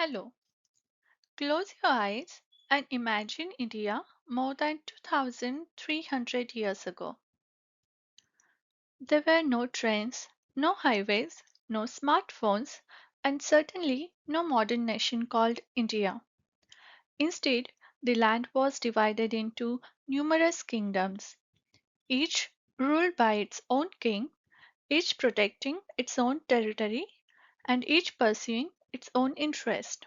Hello, close your eyes and imagine India more than 2300 years ago. There were no trains, no highways, no smartphones, and certainly no modern nation called India. Instead, the land was divided into numerous kingdoms, each ruled by its own king, each protecting its own territory, and each pursuing its own interest.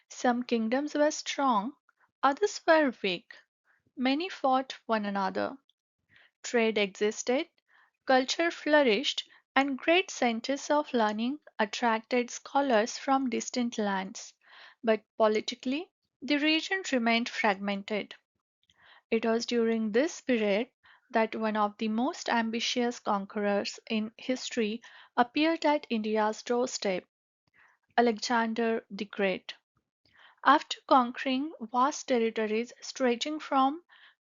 Some kingdoms were strong, others were weak. Many fought one another. Trade existed, culture flourished, and great centers of learning attracted scholars from distant lands. But politically, the region remained fragmented. It was during this period that one of the most ambitious conquerors in history appeared at India's doorstep, Alexander the Great. After conquering vast territories stretching from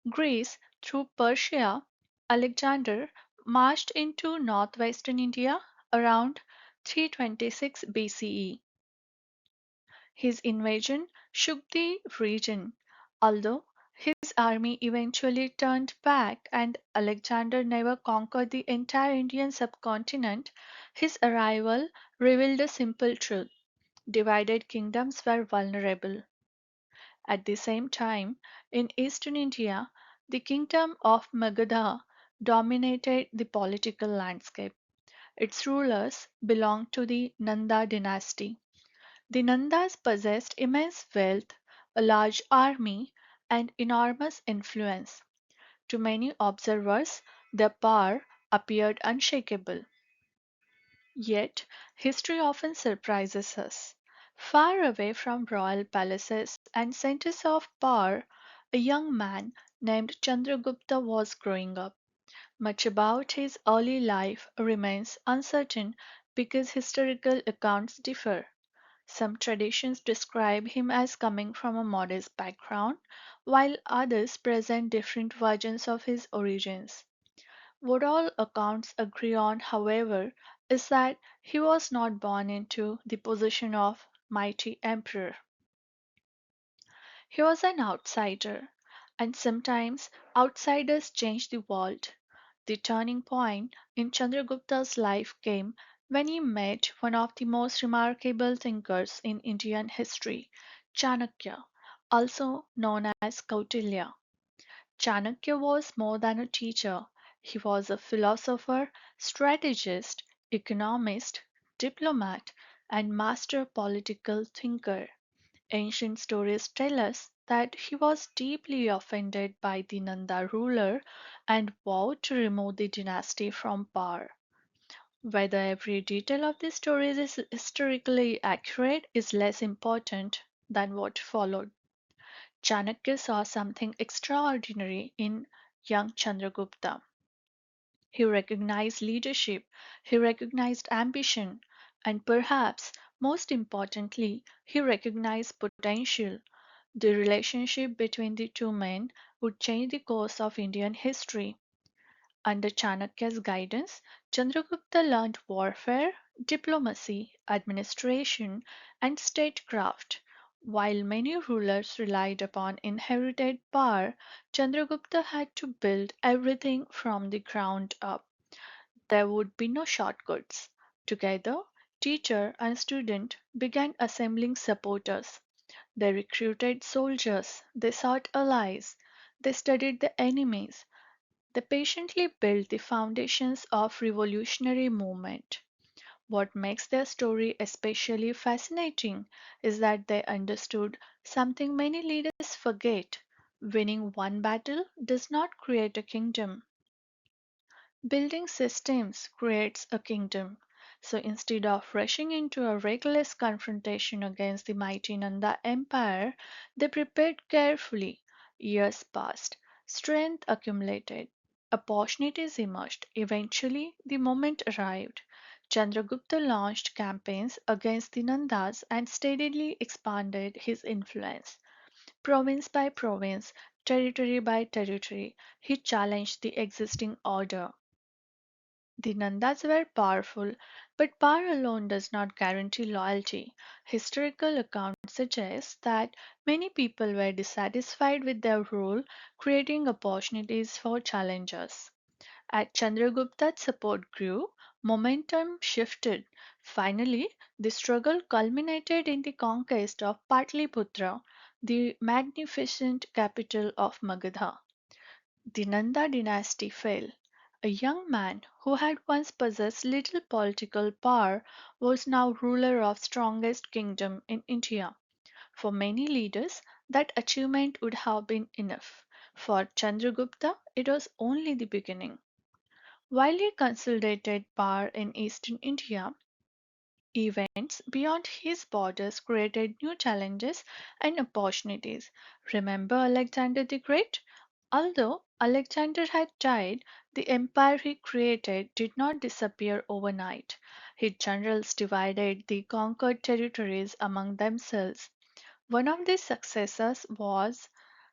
Greece through Persia, Alexander marched into northwestern India around 326 BCE. His invasion shook the region, although his army eventually turned back and Alexander never conquered the entire Indian subcontinent. His arrival revealed a simple truth: divided kingdoms were vulnerable. At the same time, in eastern India, the kingdom of Magadha dominated the political landscape. Its rulers belonged to the Nanda Dynasty. The Nandas possessed immense wealth, a large army, and enormous influence. To many observers, their power appeared unshakable. Yet, history often surprises us. Far away from royal palaces and centers of power, a young man named Chandragupta was growing up. Much about his early life remains uncertain because historical accounts differ. Some traditions describe him as coming from a modest background, while others present different versions of his origins. What all accounts agree on, however, is that he was not born into the position of mighty emperor. He was an outsider, and sometimes outsiders change the world. The turning point in Chandragupta's life came when he met one of the most remarkable thinkers in Indian history, Chanakya, also known as Kautilya. Chanakya was more than a teacher. He was a philosopher, strategist, economist, diplomat, and master political thinker. Ancient stories tell us that he was deeply offended by the Nanda ruler and vowed to remove the dynasty from power. Whether every detail of the stories is historically accurate is less important than what followed. Chanakya saw something extraordinary in young Chandragupta. He recognized leadership, he recognized ambition, and perhaps most importantly, he recognized potential. The relationship between the two men would change the course of Indian history. Under Chanakya's guidance, Chandragupta learned warfare, diplomacy, administration, and statecraft. While many rulers relied upon inherited power, Chandragupta had to build everything from the ground up. There would be no shortcuts. Together, teacher and student began assembling supporters. They recruited soldiers, they sought allies, they studied the enemies, they patiently built the foundations of revolutionary movement. What makes their story especially fascinating is that they understood something many leaders forget. Winning one battle does not create a kingdom. Building systems creates a kingdom. So instead of rushing into a reckless confrontation against the mighty Nanda Empire, they prepared carefully. Years passed, strength accumulated, opportunities emerged. Eventually, the moment arrived. Chandragupta launched campaigns against the Nandas and steadily expanded his influence. Province by province, territory by territory, he challenged the existing order. The Nandas were powerful, but power alone does not guarantee loyalty. Historical accounts suggest that many people were dissatisfied with their rule, creating opportunities for challengers. As Chandragupta's support grew, momentum shifted. Finally, the struggle culminated in the conquest of Patliputra, the magnificent capital of Magadha. The Nanda dynasty fell. A young man who had once possessed little political power was now ruler of strongest kingdom in India. For many leaders, that achievement would have been enough. For Chandragupta, it was only the beginning. While he consolidated power in eastern India, events beyond his borders created new challenges and opportunities. Remember Alexander the Great? Although Alexander had died, the empire he created did not disappear overnight. His generals divided the conquered territories among themselves. One of these successors was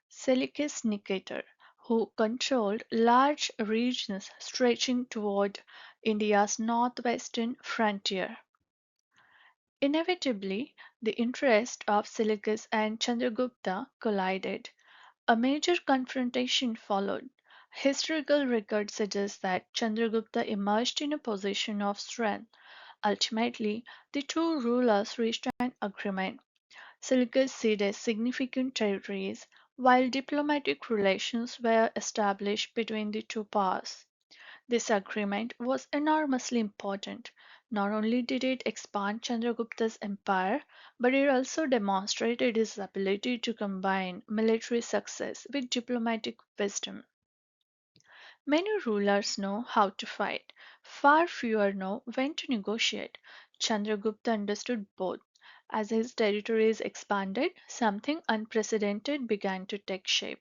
Seleucus Nicator, who controlled large regions stretching toward India's northwestern frontier. Inevitably, the interests of Seleucus and Chandragupta collided. A major confrontation followed. Historical records suggest that Chandragupta emerged in a position of strength. Ultimately, the two rulers reached an agreement. Seleucus ceded significant territories, while diplomatic relations were established between the two powers. This agreement was enormously important. Not only did it expand Chandragupta's empire, but it also demonstrated his ability to combine military success with diplomatic wisdom. Many rulers know how to fight, far fewer know when to negotiate. Chandragupta understood both. As his territories expanded, something unprecedented began to take shape.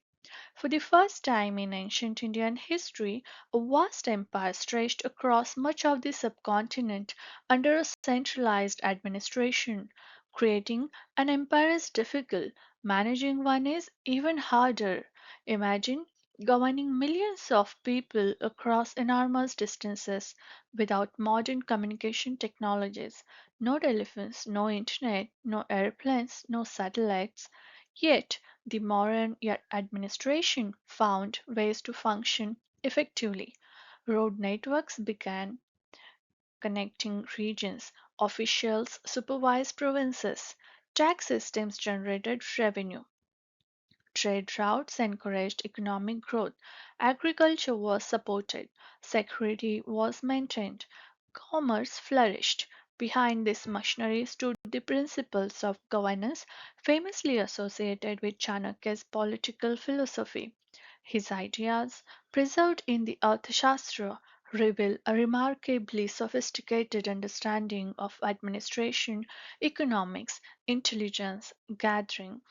For the first time in ancient Indian history, a vast empire stretched across much of the subcontinent under a centralized administration. Creating an empire is difficult, managing one is even harder. Imagine governing millions of people across enormous distances without modern communication technologies. No telephones, no internet, no airplanes, no satellites. Yet, the Mauryan administration found ways to function effectively. Road networks began connecting regions, officials supervised provinces, tax systems generated revenue, trade routes encouraged economic growth, agriculture was supported, security was maintained, commerce flourished. Behind this machinery stood the principles of governance famously associated with Chanakya's political philosophy. His ideas, preserved in the Arthashastra, reveal a remarkably sophisticated understanding of administration, economics, intelligence gathering,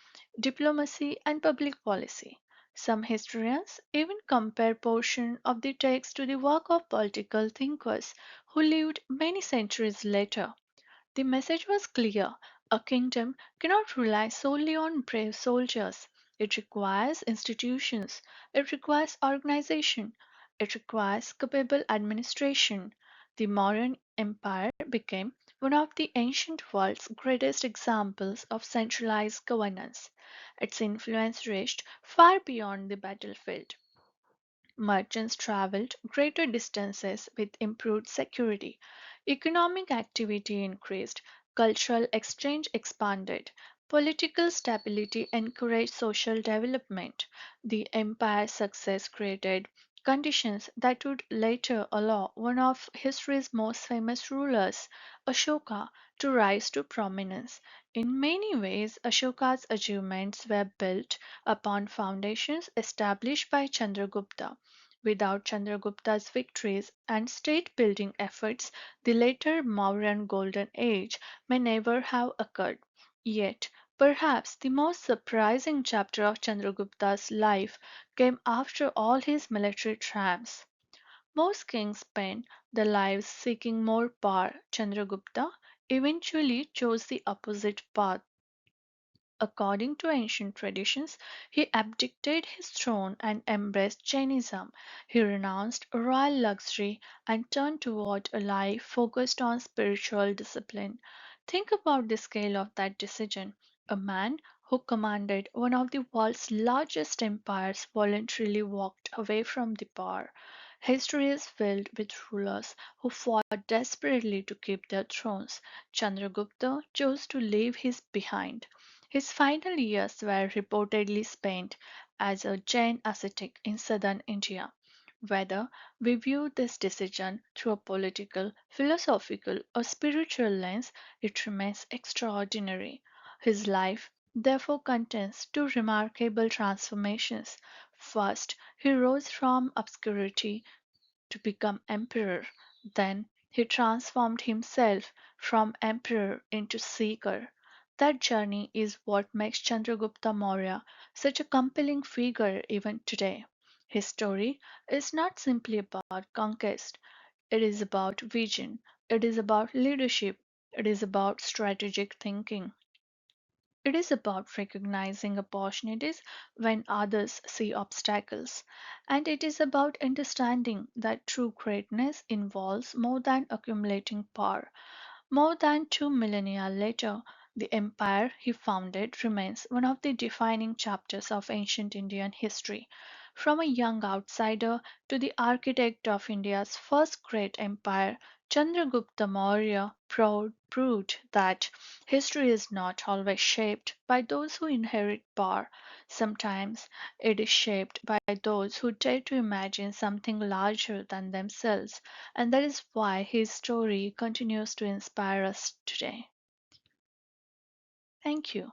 diplomacy, and public policy. Some historians even compare portion of the text to the work of political thinkers who lived many centuries later. The message was clear: a kingdom cannot rely solely on brave soldiers. It requires institutions, it requires organization, it requires capable administration. The Mauryan Empire became one of the ancient world's greatest examples of centralized governance. Its influence reached far beyond the battlefield. Merchants traveled greater distances with improved security. Economic activity increased. Cultural exchange expanded. Political stability encouraged social development. The empire's success created conditions that would later allow one of history's most famous rulers, Ashoka, to rise to prominence. In many ways, Ashoka's achievements were built upon foundations established by Chandragupta. Without Chandragupta's victories and state building efforts, the later Mauryan Golden Age may never have occurred. Yet, perhaps the most surprising chapter of Chandragupta's life came after all his military triumphs. Most kings spend their lives seeking more power. Chandragupta eventually chose the opposite path, According to ancient traditions, he abdicated his throne and embraced Jainism. He renounced royal luxury and turned toward a life focused on spiritual discipline. Think about the scale of that decision. A man who commanded one of the world's largest empires voluntarily walked away from the power. History is filled with rulers who fought desperately to keep their thrones. Chandragupta chose to leave his behind. His final years were reportedly spent as a Jain ascetic in southern India. Whether we view this decision through a political, philosophical, or spiritual lens, it remains extraordinary. His life, therefore, contains two remarkable transformations. First, he rose from obscurity to become emperor. Then he transformed himself from emperor into seeker. That journey is what makes Chandragupta Maurya such a compelling figure even today. His story is not simply about conquest, it is about vision, it is about leadership, it is about strategic thinking. It is about recognizing opportunities when others see obstacles. And it is about understanding that true greatness involves more than accumulating power. More than 2 millennia later, the empire he founded remains one of the defining chapters of ancient Indian history. From a young outsider to the architect of India's first great empire, Chandragupta Maurya proved that history is not always shaped by those who inherit power. Sometimes it is shaped by those who dare to imagine something larger than themselves, and that is why his story continues to inspire us today. Thank you.